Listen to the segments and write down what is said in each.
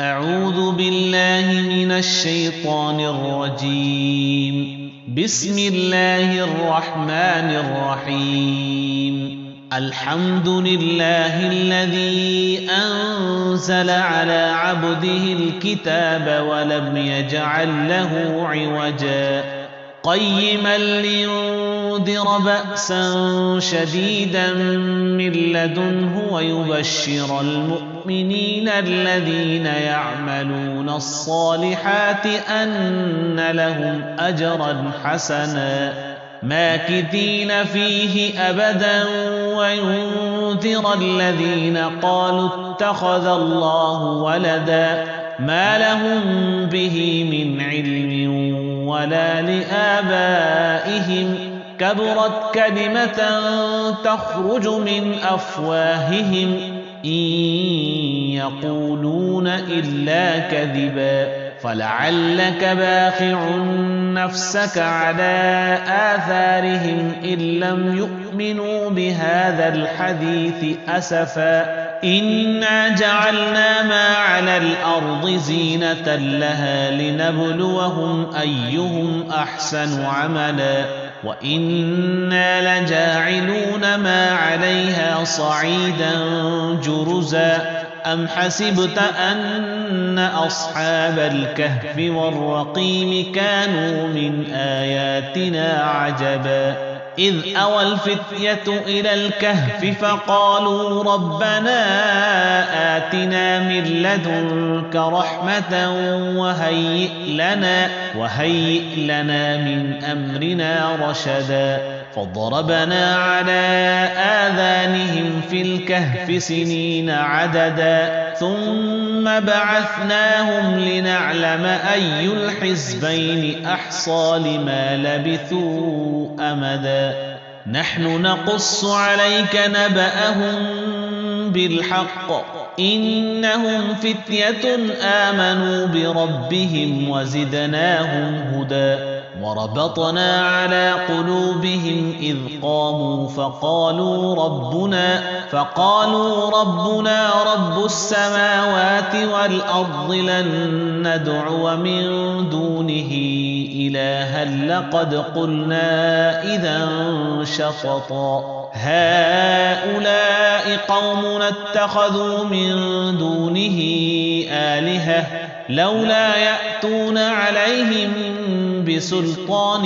أعوذ بالله من الشيطان الرجيم. بسم الله الرحمن الرحيم. الحمد لله الذي أنزل على عبده الكتاب ولم يجعل له عوجا قيما لينذر بأسا شديدا من لدنه ويبشر المؤمنين الذين يعملون الصالحات أن لهم أجرا حسنا ماكثين فيه أبدا وينذر الذين قالوا اتخذ الله ولدا ما لهم به من علم ولا لآبائهم كبرت كلمة تخرج من أفواههم إن يقولون إلا كذبا فلعلك باخع نفسك على آثارهم إن لم يؤمنوا بهذا الحديث أسفا إنا جعلنا ما على الأرض زينة لها لنبلوهم أيهم أحسن عملا وإنا لجاعلون ما عليها صعيدا جرزا أم حسبت أن أصحاب الكهف والرقيم كانوا من آياتنا عجبا إذ أوى الفتية إلى الكهف فقالوا ربنا آتنا من لدنك رحمة وهيئ لنا من أمرنا رشدا فضربنا على آذانهم في الكهف سنين عددا ثم بعثناهم لنعلم أي الحزبين أحصى لما لبثوا أمدا نحن نقص عليك نبأهم بالحق إنهم فتية آمنوا بربهم وزدناهم هدى وربطنا على قلوبهم إذ قاموا فقالوا ربنا رب السماوات والأرض لن ندعو من دونه إلها لقد قلنا إذا شططا هؤلاء قومنا اتخذوا من دونه آلهة لولا يأتون عليهم بسلطان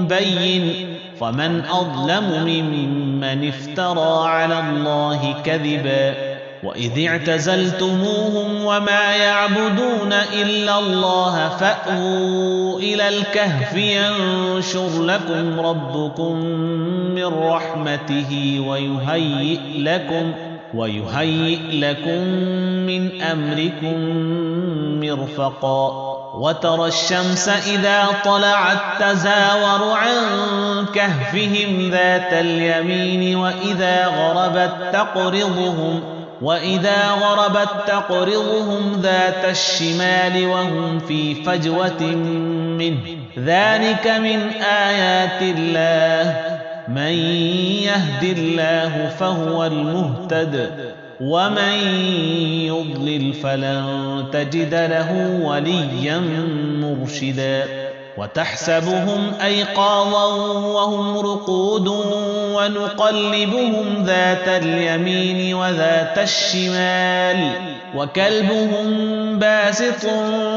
بين فمن أظلم ممن افترى على الله كذبا وإذ اعتزلتموهم وما يعبدون إلا الله فأووا إلى الكهف ينشر لكم ربكم من رحمته ويهيئ لكم من أمركم مرفقا وترى الشمس إذا طلعت تزاور عن كهفهم ذات اليمين وإذا غربت تقرضهم ذات الشمال وهم في فجوة منه ذلك من آيات الله من يهد الله فهو المهتد ومن يضلل فلن تجد له وليا مرشدا وتحسبهم أيقاظا وهم رقود ونقلبهم ذات اليمين وذات الشمال وكلبهم باسط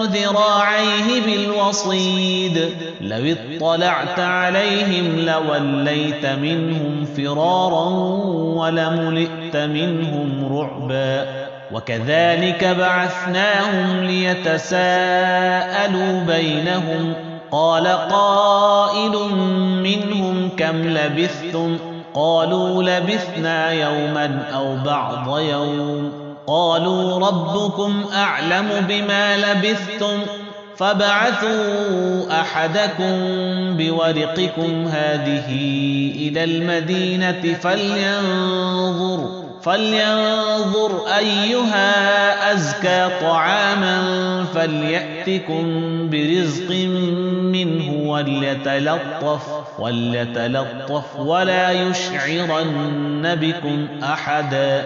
ذراعيه بالوصيد لو اطلعت عليهم لوليت منهم فرارا ولملئت منهم رعبا وكذلك بعثناهم ليتساءلوا بينهم قال قائل منهم كم لبثتم قالوا لبثنا يوما أو بعض يوم قالوا ربكم أعلم بما لبثتم فابعثوا أحدكم بورقكم هذه إلى المدينة فلينظر أيها أزكى طعاما فليأتكم برزق منه وليتلطف ولا يشعرن بكم أحدا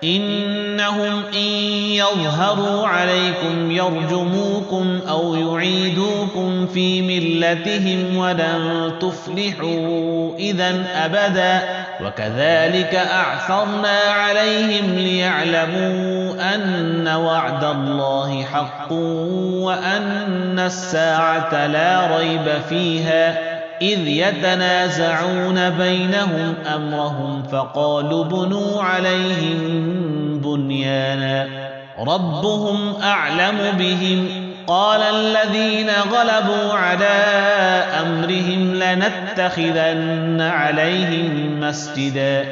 إنهم إن يظهروا عليكم يرجموكم أو يعيدوكم في ملتهم ولن تفلحوا إذا أبدا وكذلك أعثرنا عليهم ليعلموا أن وعد الله حق وأن الساعة لا ريب فيها إذ يتنازعون بينهم أمرهم فقالوا بنوا عليهم بنيانا ربهم أعلم بهم قال الذين غلبوا على أمرهم لنتخذن عليهم مسجدا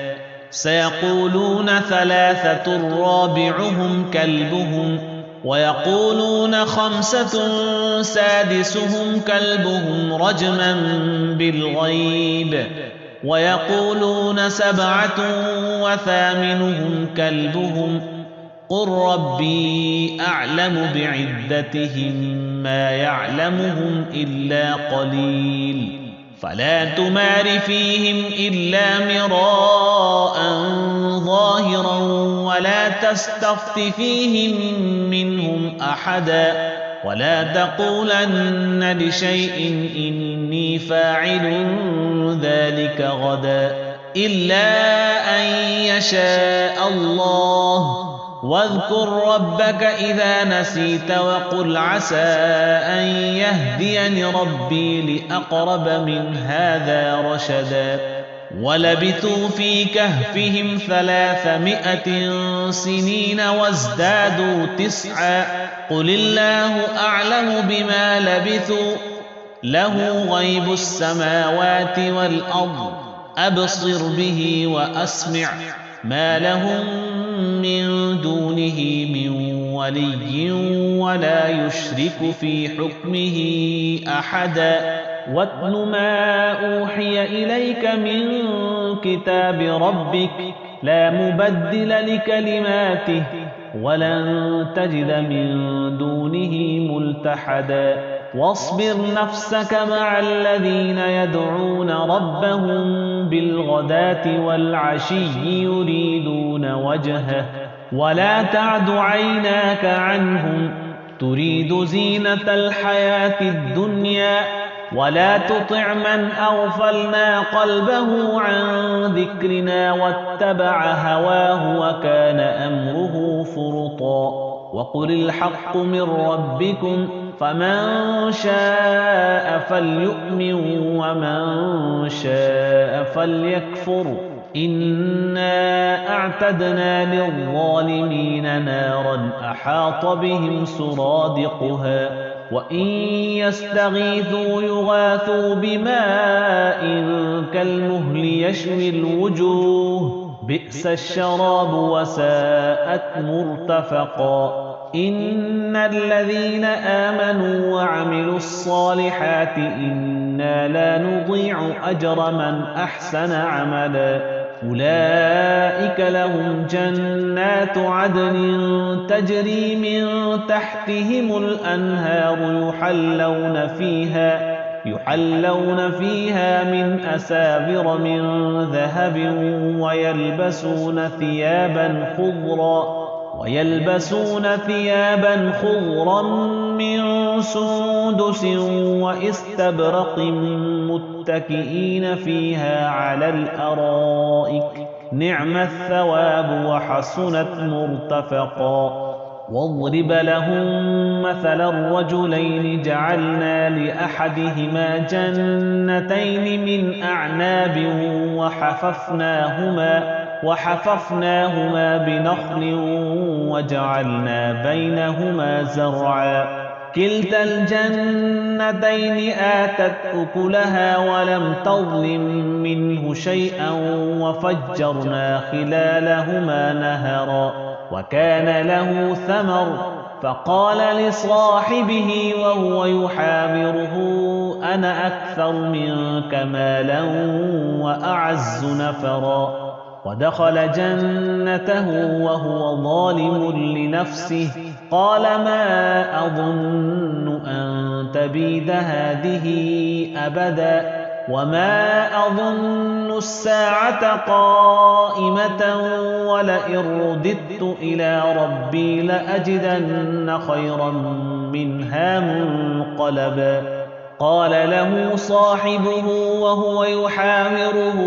سيقولون ثلاثة رابعهم كلبهم ويقولون خمسة سادسهم كلبهم رجما بالغيب ويقولون سبعة وثامنهم كلبهم قل ربي أعلم بعدتهم ما يعلمهم إلا قليل فلا تمار فيهم إلا مراء ظاهرا ولا تستفت فيهم منهم أحدا ولا تقولن لشيء إني فاعل ذلك غدا إلا أن يشاء الله واذكر ربك إذا نسيت وقل عسى أن يهديني ربي لأقرب من هذا رشدا ولبثوا في كهفهم 300 سنين وازدادوا 9 قل الله أعلم بما لبثوا له غيب السماوات والأرض أبصر به وأسمع ما لهم من دونه من ولي ولا يشرك في حكمه أحدا واتل ما أوحي إليك من كتاب ربك لا مبدل لكلماته ولن تجد من دونه ملتحدا واصبر نفسك مع الذين يدعون ربهم بالغداة والعشي يريدون وجهه ولا تعد عيناك عنهم تريد زينة الحياة الدنيا ولا تطع من أغفلنا قلبه عن ذكرنا واتبع هواه وكان أمره فرطا وقل الحق من ربكم فمن شاء فليؤمن ومن شاء فليكفر إنا أعتدنا للظالمين نارا أحاط بهم سرادقها وإن يستغيثوا يغاثوا بماء كالمهل يشوي الوجوه بئس الشراب وساءت مرتفقا إن الذين آمنوا وعملوا الصالحات إنا لا نضيع أجر من أحسن عملا أولئك لهم جنات عدن تجري من تحتهم الأنهار يحلون فيها من أساور من ذهب ويلبسون ثيابا خضرا من سندس واستبرق متكئين فيها على الأرائك نعم الثواب وحسنت مرتفقا واضرب لهم مثل الرجلين جعلنا لأحدهما جنتين من أعناب وحففناهما بنخل وجعلنا بينهما زرعا كلتا الجنتين آتت أكلها ولم تظلم منه شيئا وفجرنا خلالهما نهرا وكان له ثمر فقال لصاحبه وهو يحاوره أنا أكثر منك مالا وأعز نفرا ودخل جنته وهو ظالم لنفسه قال ما أظن أن تبيد هذه أبدا وما أظن الساعة قائمة ولئن رددت إلى ربي لأجدن خيرا منها منقلبا قال له صاحبه وهو يحاوره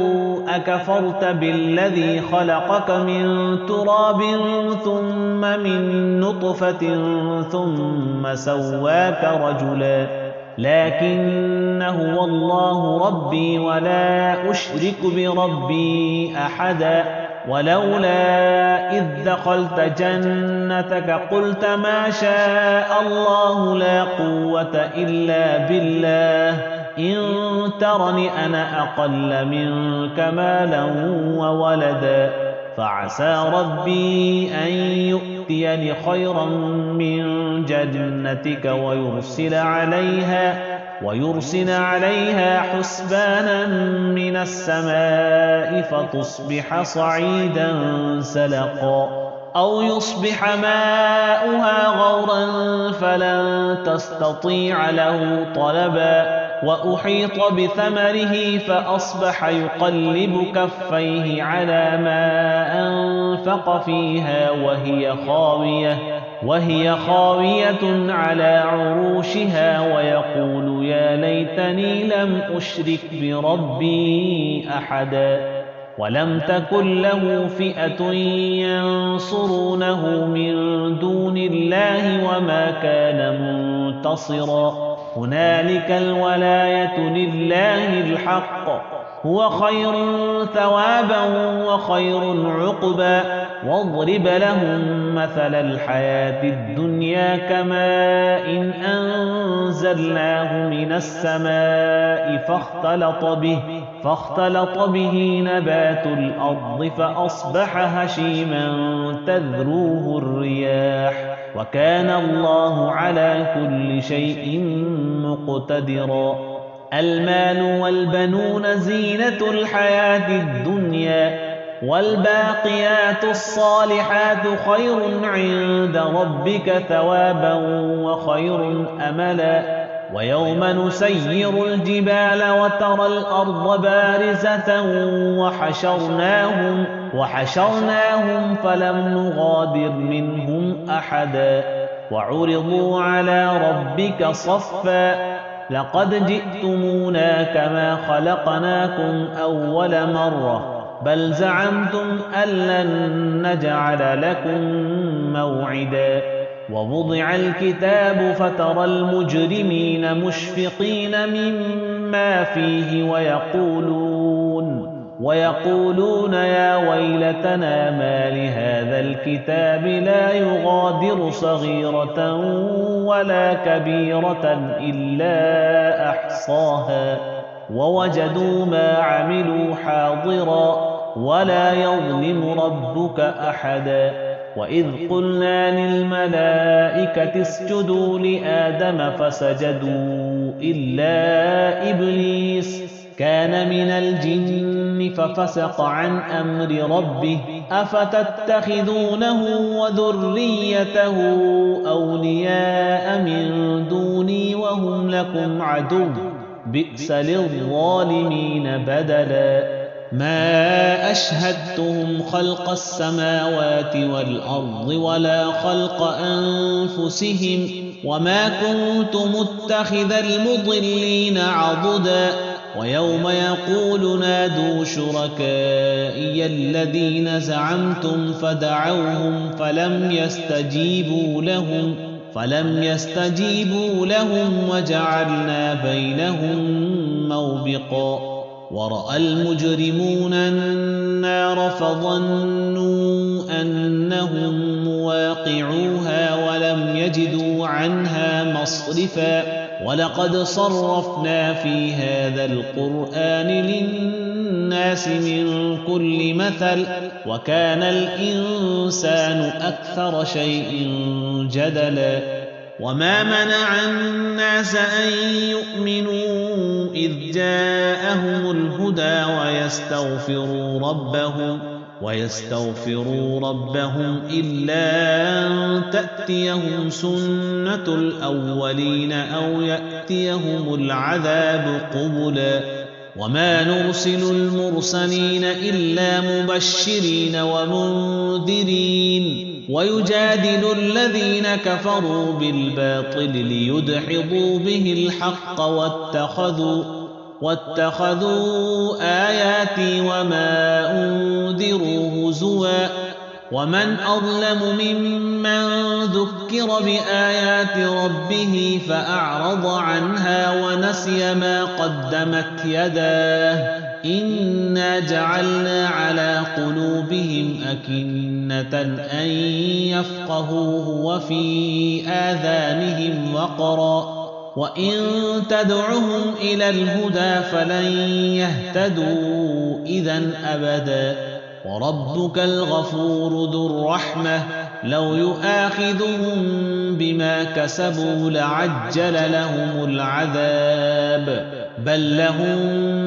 أكفرت بالذي خلقك من تراب ثم من نطفة ثم سواك رجلا لكن هو الله ربي ولا أشرك بربي أحدا ولولا إذ دخلت جنتك قلت ما شاء الله لا قوة إلا بالله إن ترني أنا أقل منك مالا وولدا فعسى ربي أن يؤتيني خيرا من جنتك ويرسل عليها حسبانا من السماء فتصبح صعيدا زلقا أو يصبح ماؤها غورا فلن تستطيع له طلبا وأحيط بثمره فأصبح يقلب كفيه على ما أنفق فيها وهي خاوية على عروشها ويقول يا ليتني لم أشرك بربي أحدا ولم تكن له فئة ينصرونه من دون الله وما كان منتصرا هنالك الولاية لله الحق هو خير ثوابا وخير عقبا واضرب لهم مثل الحياة الدنيا كماء أنزلناه من السماء فاختلط به نبات الأرض فأصبح هشيما تذروه الرياح وكان الله على كل شيء مقتدرا المال والبنون زينة الحياة الدنيا والباقيات الصالحات خير عند ربك ثوابا وخير أملا ويوم نسير الجبال وترى الأرض بارزة وحشرناهم فلم نغادر منهم أحدا وعرضوا على ربك صفا لقد جئتمونا كما خلقناكم أول مرة بل زعمتم أن لن نجعل لكم موعدا ووضع الكتاب فترى المجرمين مشفقين مما فيه ويقولون يا ويلتنا ما لهذا الكتاب لا يغادر صغيرة ولا كبيرة إلا أحصاها ووجدوا ما عملوا حاضرا ولا يظلم ربك أحدا وإذ قلنا للملائكة اسجدوا لآدم فسجدوا إلا إبليس كان من الجن ففسق عن أمر ربه أفتتخذونه وذريته أولياء من دوني وهم لكم عدو بئس للظالمين بدلا ما أشهدتهم خلق السماوات والأرض ولا خلق أنفسهم وما كنت متخذ المضلين عضدا ويوم يقول نادوا شركائي الذين زعمتم فدعوهم فلم يستجيبوا لهم وجعلنا بينهم موبقا ورأى المجرمون النار فظنوا أنهم مواقعوها ولم يجدوا عنها مصرفا ولقد صرفنا في هذا القرآن للناس من كل مثل وكان الإنسان أكثر شيء جدلا وما منع الناس أن يؤمنوا إذ جاءهم الهدى ويستغفروا ربهم إلا أن تأتيهم سنة الأولين أو يأتيهم العذاب قبلا وما نرسل المرسلين إلا مبشرين ومنذرين ويجادل الذين كفروا بالباطل ليدحضوا به الحق واتخذوا آياتي وما أنذروا هزوا ومن أظلم ممن ذكر بآيات ربه فأعرض عنها ونسي ما قدمت يداه إنا جعلنا على قلوبهم أكنة أن يفقهوه وفي آذانهم وقرا وإن تدعهم إلى الهدى فلن يهتدوا إذن أبدا وربك الغفور ذو الرحمة لو يؤاخذهم بما كسبوا لعجل لهم العذاب بل لهم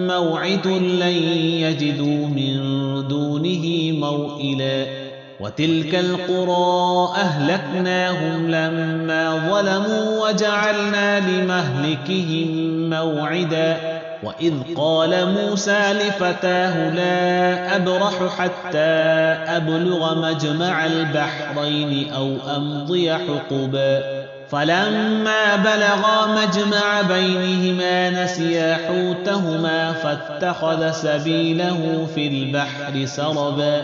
موعد لن يجدوا من دونه موئلا وتلك القرى أهلكناهم لما ظلموا وجعلنا لمهلكهم موعدا وإذ قال موسى لفتاه لا أبرح حتى أبلغ مجمع البحرين أو أمضي حقبا فلما بلغا مجمع بينهما نسيا حوتهما فاتخذ سبيله في البحر سربا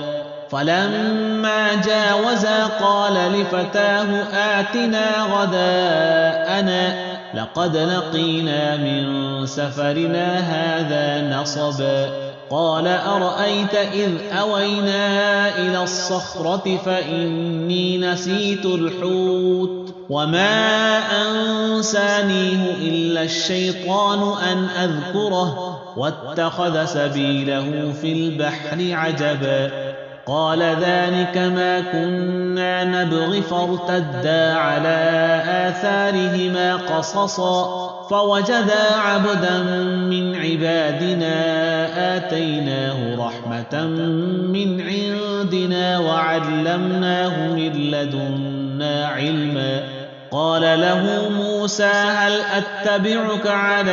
فلما جاوزا قال لفتاه آتنا غداءنا لقد لقينا من سفرنا هذا نصبا قال أرأيت إذ أوينا إلى الصخرة فإني نسيت الحوت وما أنسانيه إلا الشيطان أن أذكره واتخذ سبيله في البحر عجبا قال ذلك ما كنا نبغي فارتدا على آثارهما قصصا فوجدا عبدا من عبادنا آتيناه رحمة من عندنا وعلمناه من لدنا علما قال له موسى هل أتبعك على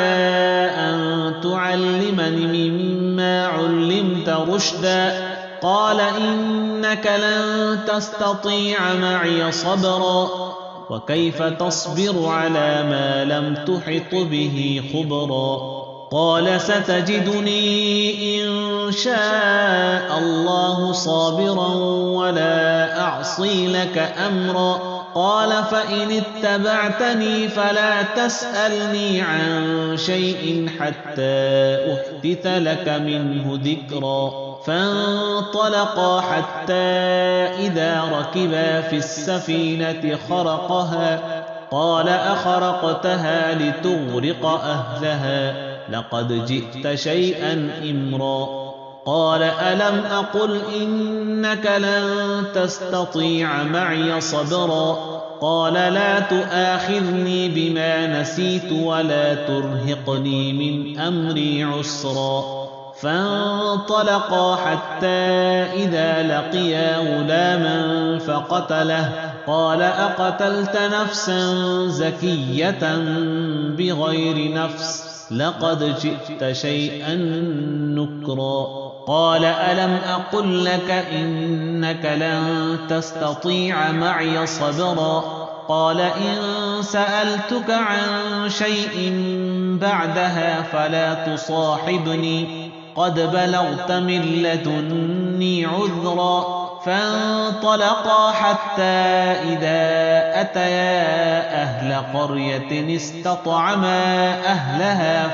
أن تعلمني مما علمت رشدا قال إنك لن تستطيع معي صبرا وكيف تصبر على ما لم تحط به خبرا قال ستجدني إن شاء الله صابرا ولا أعصي لك أمرا قال فإن اتبعتني فلا تسألني عن شيء حتى أحدث لك منه ذكرا فانطلقا حتى إذا ركبا في السفينة خرقها قال أخرقتها لتغرق أهلها لقد جئت شيئا إمرا قال ألم أقل إنك لن تستطيع معي صبرا قال لا تؤاخذني بما نسيت ولا ترهقني من أمري عسرا فانطلقا حتى إذا لقيا غلاما فقتله قال أقتلت نفسا زكية بغير نفس لقد جئت شيئا نكرا قال ألم أقل لك إنك لن تستطيع معي صبرا قال إن سألتك عن شيء بعدها فلا تصاحبني قد بلغت من لدني عذرا فانطلقا حتى إذا أتيا أهل قرية استطعما أهلها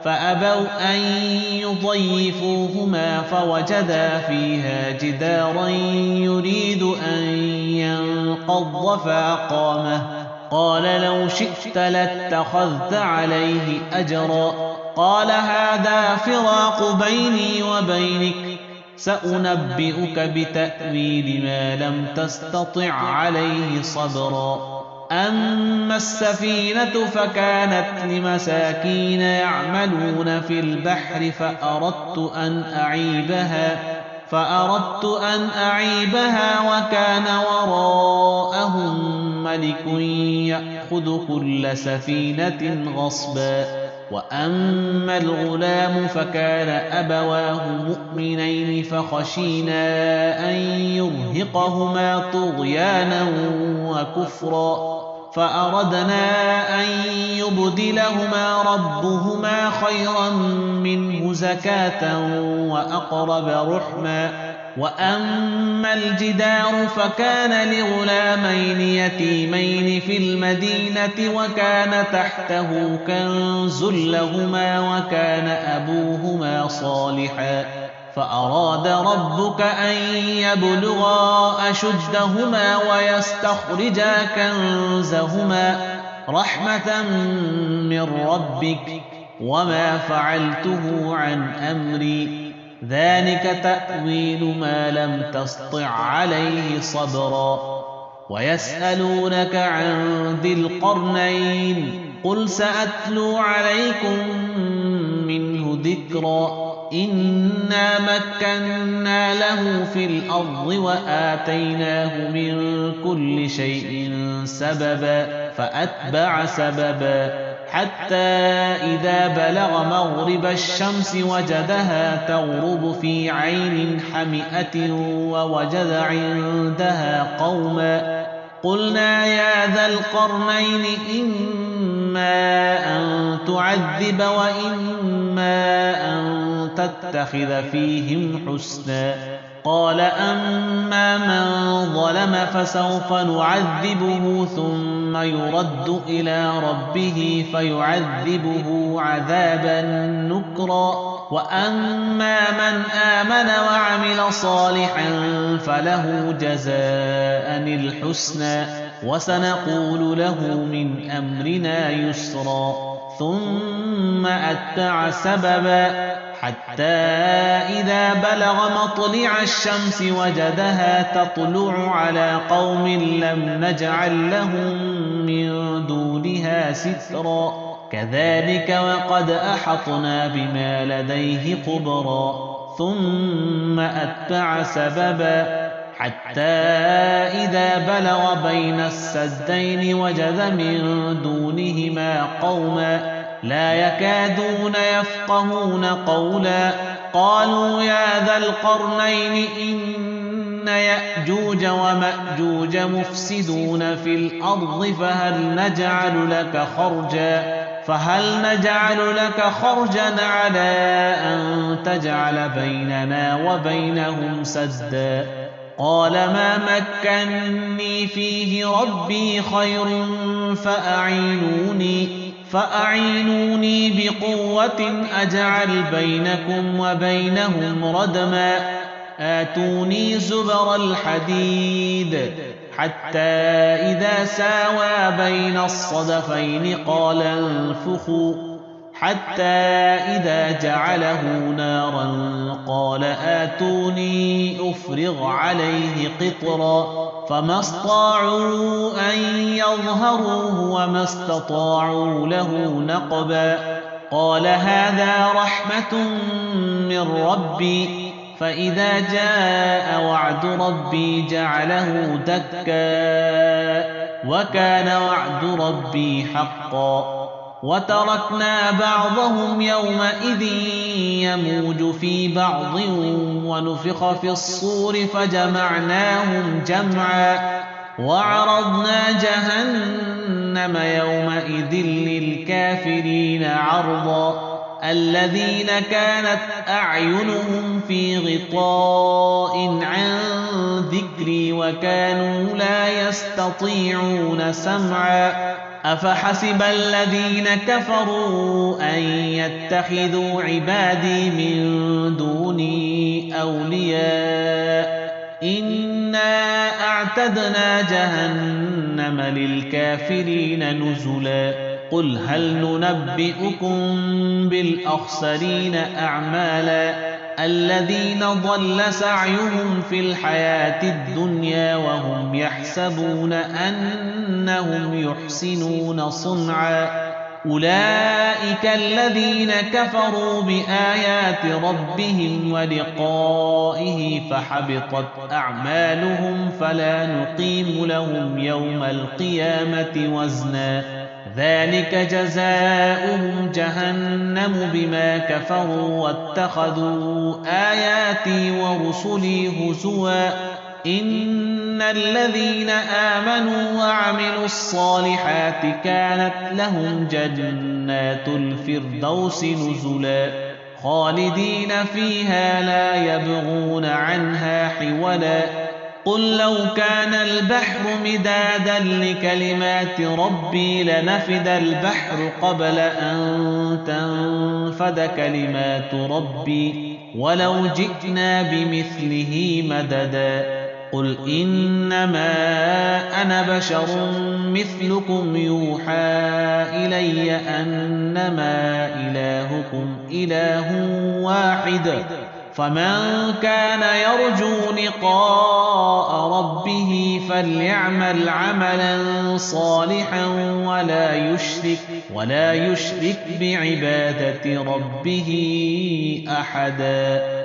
فأبوا أن يضيفوهما فوجدا فيها جدارا يريد أن ينقض فأقامه قال لو شئت لاتخذت عليه أجرا قال هذا فراق بيني وبينك سأنبئك بتأويل ما لم تستطع عليه صبرا أما السفينة فكانت لمساكين يعملون في البحر فأردت أن أعيبها وكان وراءهم ملك يأخذ كل سفينة غصبا وأما الغلام فكان أبواه مؤمنين فخشينا أن يرهقهما طغيانا وكفرا فأردنا أن يبدلهما ربهما خيرا منه زكاة وأقرب رحما وأما الجدار فكان لغلامين يتيمين في المدينة وكان تحته كنز لهما وكان أبوهما صالحا فأراد ربك أن يبلغا أشدهما ويستخرجا كنزهما رحمة من ربك وما فعلته عن أمري ذلك تأويل ما لم تسطع عليه صبرا ويسألونك عن ذي القرنين قل سأتلو عليكم منه ذكرا إنا مكنا له في الأرض وآتيناه من كل شيء سببا فأتبع سببا حتى إذا بلغ مغرب الشمس وجدها تغرب في عين حمئة ووجد عندها قوما قلنا يا ذا القرنين إما أن تعذب وإما أن تتخذ فيهم حسنا قال أما من ظلم فسوف نعذبه ثم يرد إلى ربه فيعذبه عذابا نكرا وأما من آمن وعمل صالحا فله جزاء الحسنى وسنقول له من أمرنا يسرا ثم أتبع سببا حتى إذا بلغ مطلع الشمس وجدها تطلع على قوم لم نجعل لهم من دونها سترا كذلك وقد أحطنا بما لديه خبرا ثم أتبع سببا حتى إذا بلغ بين السدين وجد من دونهما قوما لا يكادون يفقهون قولا قالوا يا ذا القرنين إن يأجوج ومأجوج مفسدون في الأرض فهل نجعل لك خرجا على أن تجعل بيننا وبينهم سدا قال ما مكنني فيه ربي خير فأعينوني بقوة أجعل بينكم وبينهم ردما آتوني زبر الحديد حتى إذا ساوى بين الصدفين قال انفخوا حتى إذا جعله نارا قال آتوني أفرغ عليه قطرا فما استطاعوا أن يظهروه وما استطاعوا له نقبا قال هذا رحمة من ربي فإذا جاء وعد ربي جعله دكا وكان وعد ربي حقا وتركنا بعضهم يومئذ يموج في بعض ونفخ في الصور فجمعناهم جمعا وعرضنا جهنم يومئذ للكافرين عرضا الذين كانت أعينهم في غطاء عن ذكري وكانوا لا يستطيعون سمعا أفحسب الذين كفروا أن يتخذوا عبادي من دوني أولياء إنا أعتدنا جهنم للكافرين نزلا قل هل ننبئكم بالأخسرين أعمالا الذين ضل سعيهم في الحياة الدنيا وهم يحسبون أنهم يحسنون صنعا أولئك الذين كفروا بآيات ربهم ولقائه فحبطت أعمالهم فلا نقيم لهم يوم القيامة وزنا ذلك جزاؤهم جهنم بما كفروا واتخذوا آياتي ورسلي هزوا إن الذين آمنوا وعملوا الصالحات كانت لهم جنات الفردوس نزلا خالدين فيها لا يبغون عنها حولا قل لو كان البحر مدادا لكلمات ربي لنفد البحر قبل أن تنفد كلمات ربي ولو جئنا بمثله مددا قل إنما أنا بشر مثلكم يوحى إلي أنما إلهكم إله واحد فمن كان يرجو لقاء ربه فليعمل عملا صالحا ولا يشرك بعبادة ربه أحدا